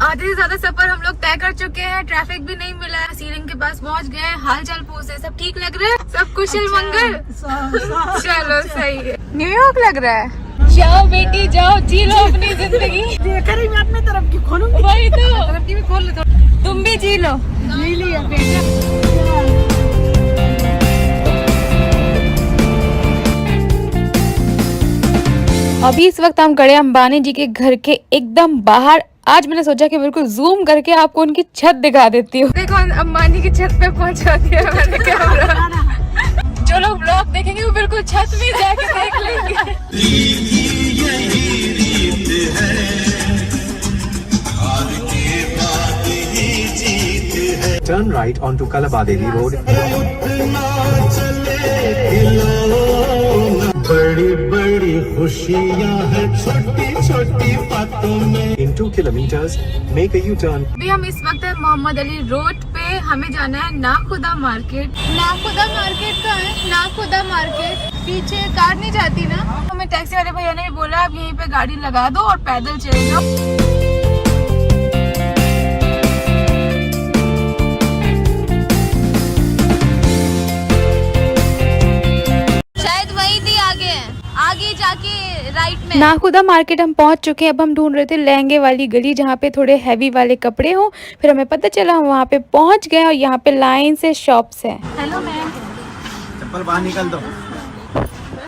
आधे से ज्यादा सफर हम लोग तय कर चुके हैं, ट्रैफिक भी नहीं मिला है, सीलिंग के पास पहुंच गए हैं, हाल चाल पूछे, सब ठीक लग रहा है, सब कुशल मंगल। चलो सही है, न्यूयॉर्क लग रहा है। जाओ बेटी जाओ, जी लो अपनी जिंदगी। मैं अपने तरफ की खोलूंगी, वही तो तरफ की भी खोल लो, तुम भी जी लो। जी लिया बेटा। अभी इस वक्त हम खड़े अंबानी जी के घर के एकदम बाहर। आज मैंने सोचा कि बिल्कुल जूम करके आपको उनकी छत दिखा देती हूँ। देखो अंबानी की छत पे पहुंचा दिया मैंने कैमरा। जो लोग ब्लॉग देखेंगे वो बिल्कुल छत में जाके देख लेंगे। Turn right onto Kalabadeli Road. बड़ी बड़ी खुशियाँ हैं छोटी छोटी बातों में। In 2 kilometers, make a U-turn. अभी हम इस वक्त है मोहम्मद अली रोड पे, हमें जाना है नाखुदा मार्केट। नाखुदा मार्केट कहाँ है? नाखुदा मार्केट पीछे कार नहीं जाती ना। हमें टैक्सी वाले भैया ने भी बोला आप यहीं पे गाड़ी लगा दो और पैदल चले जाओ। आगे जाके राइट में नाखुदा मार्केट हम पहुंच चुके हैं। अब हम ढूंढ रहे थे लहंगे वाली गली जहाँ पे थोड़े हैवी वाले कपड़े हो, फिर हमें पता चला हम वहाँ पे पहुंच गए और यहाँ पे लाइन से शॉप्स है। हेलो मैम, चप्पल बाहर निकाल दो।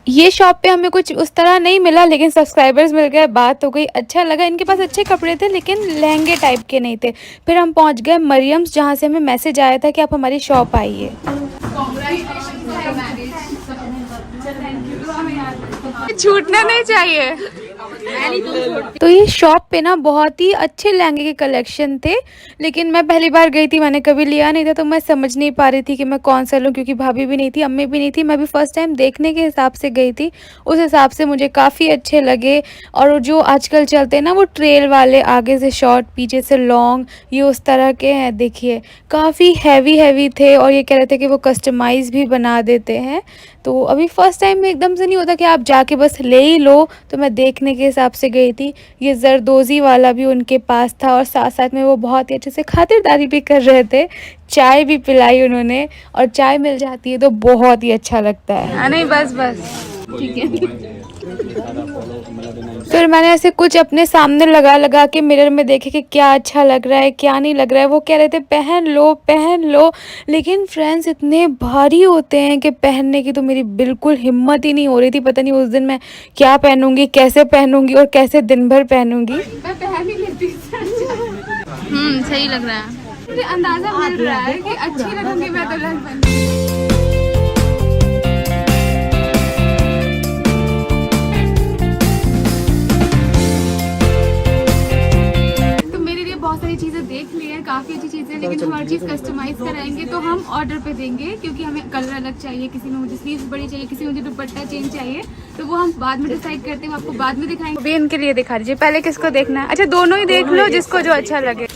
ये शॉप पे हमें कुछ उस तरह नहीं मिला, लेकिन सब्सक्राइबर्स मिल गए, बात हो गई, अच्छा लगा। इनके पास अच्छे कपड़े थे लेकिन लहंगे टाइप के नहीं थे। फिर हम पहुंच गए मरियम्स, जहाँ से हमें मैसेज आया था कि आप हमारी शॉप आइए। छूटना नहीं चाहिए। तो ये शॉप पे ना बहुत ही अच्छे लहंगे के कलेक्शन थे, लेकिन मैं पहली बार गई थी, मैंने कभी लिया नहीं था, तो मैं समझ नहीं पा रही थी कि मैं कौन सा लूँ, क्योंकि भाभी भी नहीं थी, अम्मी भी नहीं थी, मैं भी फर्स्ट टाइम देखने के हिसाब से गई थी। उस हिसाब से मुझे काफ़ी अच्छे लगे। और जो आजकल चलते हैं ना वो ट्रेल वाले, आगे से शॉर्ट पीछे से लॉन्ग, ये उस तरह के हैं। देखिए काफ़ी हैवी थे और ये कह रहे थे कि वो कस्टमाइज़ भी बना देते हैं। तो अभी फर्स्ट टाइम में एकदम से नहीं होता कि आप जाके बस ले ही लो, तो मैं देखने के हिसाब से गई थी। ये जरदोज़ी वाला भी उनके पास था और साथ साथ में वो बहुत ही अच्छे से खातिरदारी भी कर रहे थे, चाय भी पिलाई उन्होंने, और चाय मिल जाती है तो बहुत ही अच्छा लगता है। नहीं बस ठीक है। फिर मैंने ऐसे कुछ अपने सामने लगा के मिरर में देखे कि क्या अच्छा लग रहा है क्या नहीं लग रहा है। वो कह रहे थे पहन लो, लेकिन फ्रेंड्स इतने भारी होते हैं कि पहनने की तो मेरी बिल्कुल हिम्मत ही नहीं हो रही थी। पता नहीं उस दिन मैं क्या पहनूंगी, कैसे पहनूंगी और कैसे दिन भर पहनूंगी। मैं पहन ही लेती। सही लग रहा है, मुझे अंदाजा मिल रहा है कि अच्छी लगूंगी मैं दुल्हन बनके। बहुत सारी चीज़ें देख ली है, काफ़ी अच्छी चीज़ें, लेकिन हम हर चीज़ कस्टमाइज कराएंगे तो हम ऑर्डर पे देंगे, क्योंकि हमें कलर अलग चाहिए, किसी में मुझे स्लीव्स बड़ी चाहिए, किसी में मुझे दुपट्टा चेंज चाहिए, तो वो हम बाद में डिसाइड करते हैं, आपको बाद में दिखाएंगे। अभी इनके लिए दिखा दीजिए, पहले किसको देखना है? अच्छा दोनों ही देख लो, जिसको जो अच्छा लगे।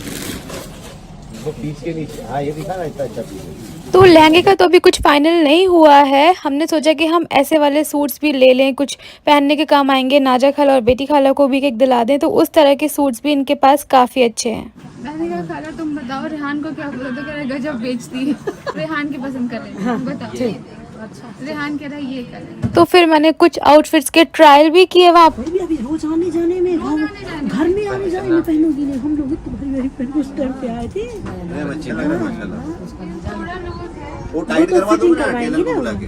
ये दिखा रहा इतना अच्छा पीस। तो लहंगे का तो अभी कुछ फाइनल नहीं हुआ है। हमने सोचा कि हम ऐसे वाले सूट्स भी ले लें, कुछ पहनने के काम आएंगे, नाजा खाला और बेटी खाला को भी एक दिला दें, तो उस तरह के सूट्स भी इनके पास काफ़ी अच्छे हैं। मैंने कहा खाला तुम बताओ रेहान को क्या बोला, तो कह रहा गजब बेचती है। रेहान की पसंद कर लेना, बताओ। अच्छा रेहान कह रहा है ये कलर। तो फिर मैंने कुछ आउटफिट्स के ट्रायल भी किए वहाँ। अभी रोज आने जाने में, घर में आने जाने में पहनूंगी नहीं। हम लोग तो भाई पहन उस टाइम पे आए थे। वो टाइट करवा दो ना, टेलर को बुला के।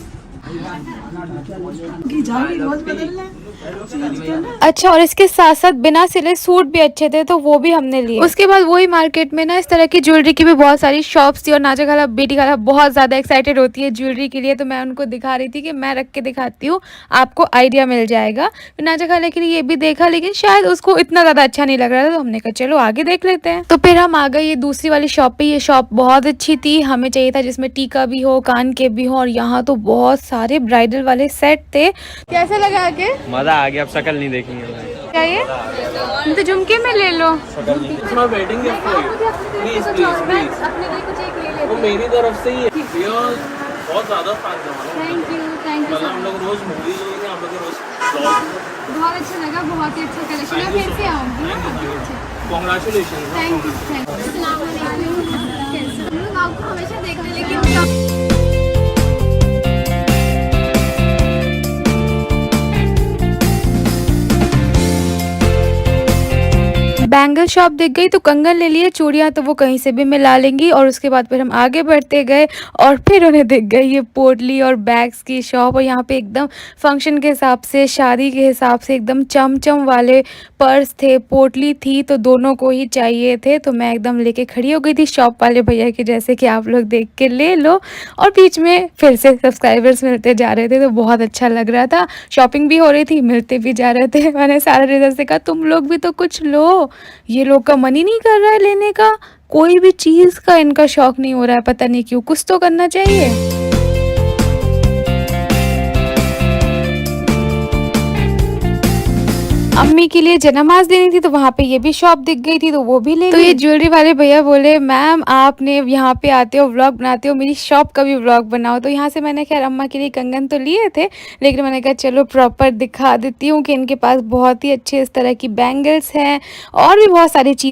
अच्छा, और इसके साथ साथ बिना सिले सूट भी अच्छे थे, तो वो भी हमने लिए। उसके बाद वही मार्केट में ना इस तरह की ज्वेलरी की भी बहुत सारी शॉप्स थी, और नाजा खाला बेटी खाला बहुत ज़्यादा एक्साइटेड होती है ज्वेलरी के लिए, तो मैं उनको दिखा रही थी कि मैं रख के दिखाती हूँ, आपको आइडिया मिल जाएगा। फिर नाजा खाला के लिए ये भी देखा, लेकिन शायद उसको इतना ज़्यादा अच्छा नहीं लग रहा था, तो हमने कहा चलो आगे देख लेते हैं। तो फिर हम आ गए ये दूसरी वाली शॉप पे। ये शॉप बहुत अच्छी थी, हमें चाहिए था जिसमें टीका भी हो, कान के भी हो, और यहाँ तो बहुत सारे ब्राइडल वाले सेट थे। कैसे लगा आगे? मजा आ गया, अब शक्ल नहीं देखेंगे। क्या ये? तो झुमके में ले लो। वेडिंग गिफ्ट प्लीज प्लीज वो मेरी तरफ से ही है। बहुत ज्यादा थैंक यू हम लोग रोज मूवीज देखेंगे, आप लोग रोज ब्लॉग। बहुत अच्छा लगा, बहुत ही अच्छा कलेक्शन है। फिर से आऊंगी। Congratulations. आपको हमेशा देखते लेकिन बैंगल शॉप दिख गई तो कंगन ले लिए, चूड़ियाँ तो वो कहीं से भी मिला लेंगी। और उसके बाद फिर हम आगे बढ़ते गए और फिर उन्हें दिख गई ये पोटली और बैग्स की शॉप। और यहाँ पे एकदम फंक्शन के हिसाब से, शादी के हिसाब से एकदम चमचम वाले पर्स थे, पोटली थी, तो दोनों को ही चाहिए थे। तो मैं एकदम लेके खड़ी हो गई थी शॉप वाले भैया की, जैसे कि आप लोग देख के ले लो। और बीच में फिर से सब्सक्राइबर्स मिलते जा रहे थे तो बहुत अच्छा लग रहा था। शॉपिंग भी हो रही थी, मिलते भी जा रहे थे। मैंने सारे रिजल्ट से कहा तुम लोग भी तो कुछ लो, ये लोग का मन ही नहीं कर रहा है लेने का, कोई भी चीज का इनका शौक नहीं हो रहा है, पता नहीं क्यों, कुछ तो करना चाहिए। अम्मी के लिए जनामाज देनी थी तो वहाँ पे ये भी शॉप दिख गई थी तो वो भी ले ली। तो ये ज्वेलरी वाले भैया बोले मैम आपने यहाँ पे आते हो व्लॉग बनाते हो, मेरी शॉप का भी व्लॉग बनाओ। तो यहाँ से मैंने खैर अम्मा के लिए कंगन तो लिए थे, लेकिन मैंने कहा चलो प्रॉपर दिखा देती हूँ कि इनके पास बहुत ही अच्छे इस तरह की बैंगल्स हैं और भी बहुत सारी चीज़।